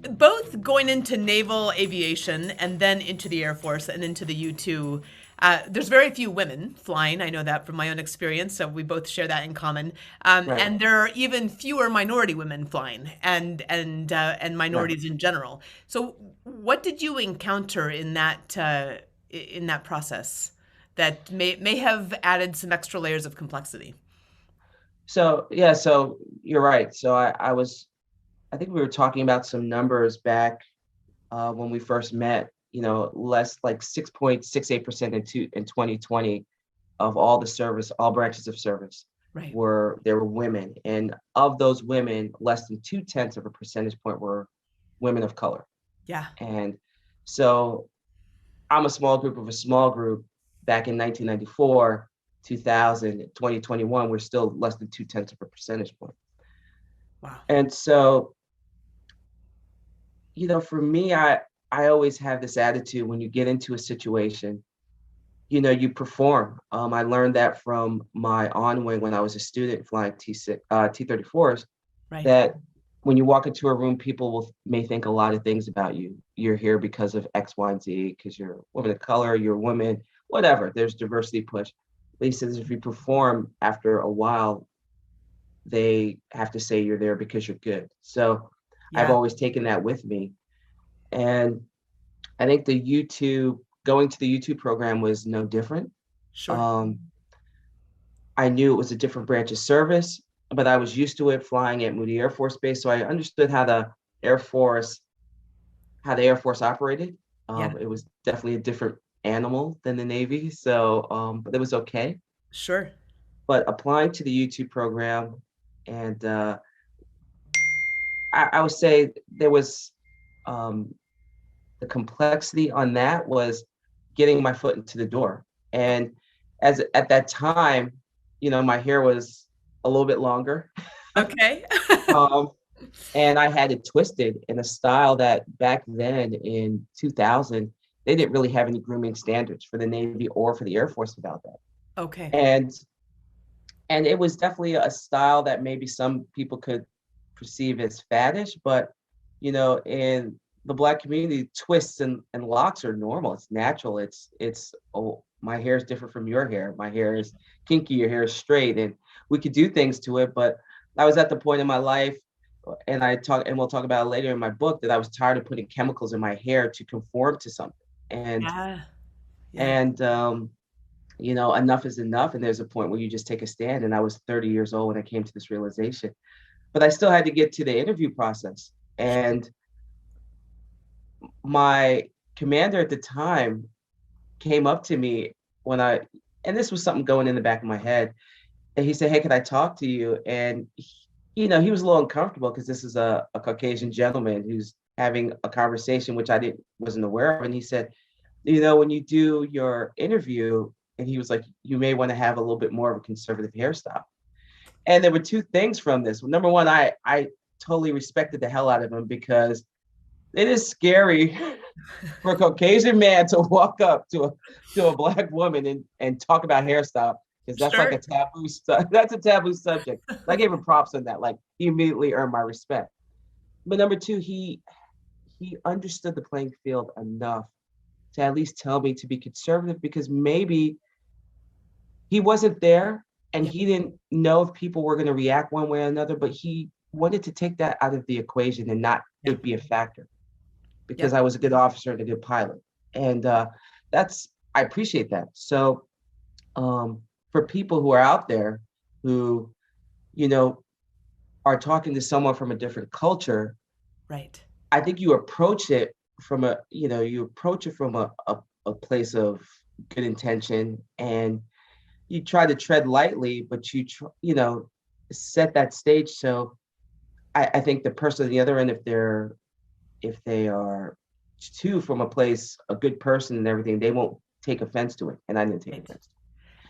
Both going into naval aviation and then into the Air Force and into the U-2, there's very few women flying. I know that from my own experience, so we both share that in common. Right, And there are even fewer minority women flying, and right. minorities in general. So, what did you encounter in that process that may have added some extra layers of complexity? So yeah, so you're right. I think we were talking about some numbers back when we first met. Less like 6.68% in 2020 of all the service, all branches of service Right. were women, and of those women, less than 2/10 of a percentage point were women of color. Yeah. And so I'm a small group of a small group. Back in 1994, 2000, 2021, we're still less than 2/10 of a percentage point. Wow. And so, for me, I always have this attitude when you get into a situation, you perform. I learned that from my on wing when I was a student flying T-34s, Right. that when you walk into a room, people may think a lot of things about you. You're here because of X, Y, and Z, because you're a woman of color, you're a woman, whatever. There's diversity push. But he says if you perform after a while, they have to say you're there because you're good. So I've Yeah. always taken that with me. And I think going to the YouTube program was no different. Sure. Um, I knew it was a different branch of service, but I was used to it flying at Moody Air Force Base. So I understood Air Force, how the Air Force operated. Yeah. It was definitely a different animal than the Navy. So, but it was okay. Sure. But applying to the YouTube program, and I would say there was um, the complexity on that was getting my foot into the door. And as at that time, my hair was a little bit longer. Okay. Um, and I had it twisted in a style that back then in 2000, they didn't really have any grooming standards for the Navy or for the Air Force about that. Okay. And and it was definitely a style that maybe some people could perceive as faddish, but in the Black community, twists and locks are normal. It's natural. It's oh, my hair is different from your hair. My hair is kinky, your hair is straight, and we could do things to it. But I was at the point in my life, and we'll talk about it later in my book, that I was tired of putting chemicals in my hair to conform to something. And Yeah. Yeah. and enough is enough. And there's a point where you just take a stand. And I was 30 years old when I came to this realization. But I still had to get to the interview process. And my commander at the time came up to me when and this was something going in the back of my head. And he said, "Hey, can I talk to you?" And he was a little uncomfortable because this is a Caucasian gentleman who's having a conversation which I wasn't aware of. And he said, when you do your interview, and he was like, you may want to have a little bit more of a conservative hairstyle. And there were two things from this. Number one, I totally respected the hell out of him, because it is scary for a Caucasian man to walk up to a Black woman and talk about hairstyle, because that's like Sure. a taboo that's a taboo subject. I gave him props on that. Like, he immediately earned my respect. But number two, he understood the playing field enough to at least tell me to be conservative, because maybe he wasn't there and Yeah. he didn't know if people were going to react one way or another, but he wanted to take that out of the equation and not Yeah. it be a factor, because Yep. I was a good officer and a good pilot. And I appreciate that. So for people who are out there who, you know, are talking to someone from a different culture, Right. I think you approach it from a place of good intention, and you try to tread lightly, but set that stage. So I think the person on the other end, if they are too from a place, a good person and everything, they won't take offense to it. And I didn't take Right. offense.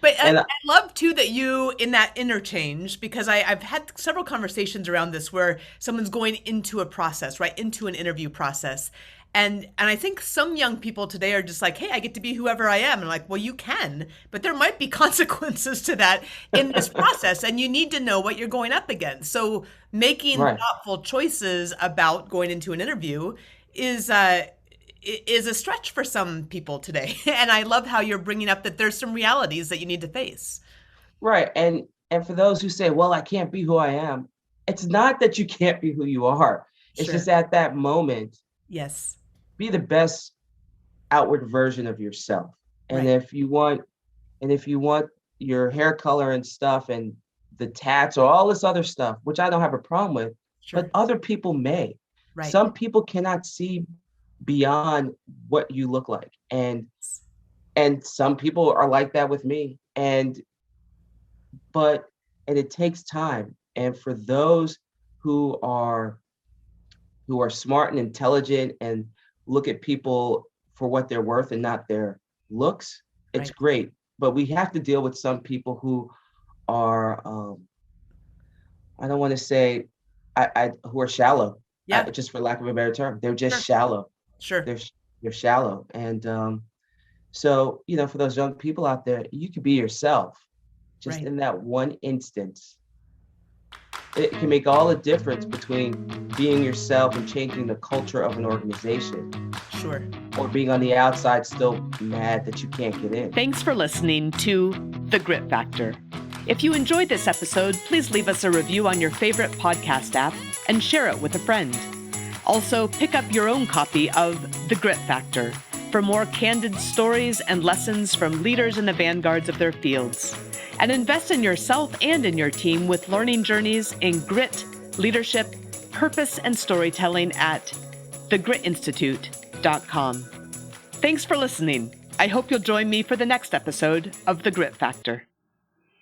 But And I love too that you in that interchange, because I've had several conversations around this where someone's going into a process, right, into an interview process, And I think some young people today are just like, hey, I get to be whoever I am. And I'm like, well, you can, but there might be consequences to that in this process. And you need to know what you're going up against. So making Right. thoughtful choices about going into an interview is a stretch for some people today. And I love how you're bringing up that there's some realities that you need to face. Right. And for those who say, well, I can't be who I am, it's not that you can't be who you are. It's Sure. just at that moment, Yes. be the best outward version of yourself. And Right. if you want your hair color and stuff and the tats or all this other stuff, which I don't have a problem with, but Sure. other people may. Right. Some people cannot see beyond what you look like. And some people are like that with me. And it takes time. And for those who are smart and intelligent and look at people for what they're worth and not their looks, it's Right. great. But we have to deal with some people who are, I don't want to say, who are shallow, Yeah. just for lack of a better term. They're just Sure. shallow. Sure. They're shallow. And so, for those young people out there, you could be yourself. Just Right. in that one instance, it can make all the difference between being yourself and changing the culture of an organization, Sure. or being on the outside still mad that you can't get in. Thanks for listening to The Grit Factor. If you enjoyed this episode, please leave us a review on your favorite podcast app and share it with a friend. Also, pick up your own copy of The Grit Factor for more candid stories and lessons from leaders in the vanguards of their fields. And invest in yourself and in your team with learning journeys in grit, leadership, purpose, and storytelling at thegritinstitute.com. Thanks for listening. I hope you'll join me for the next episode of The Grit Factor.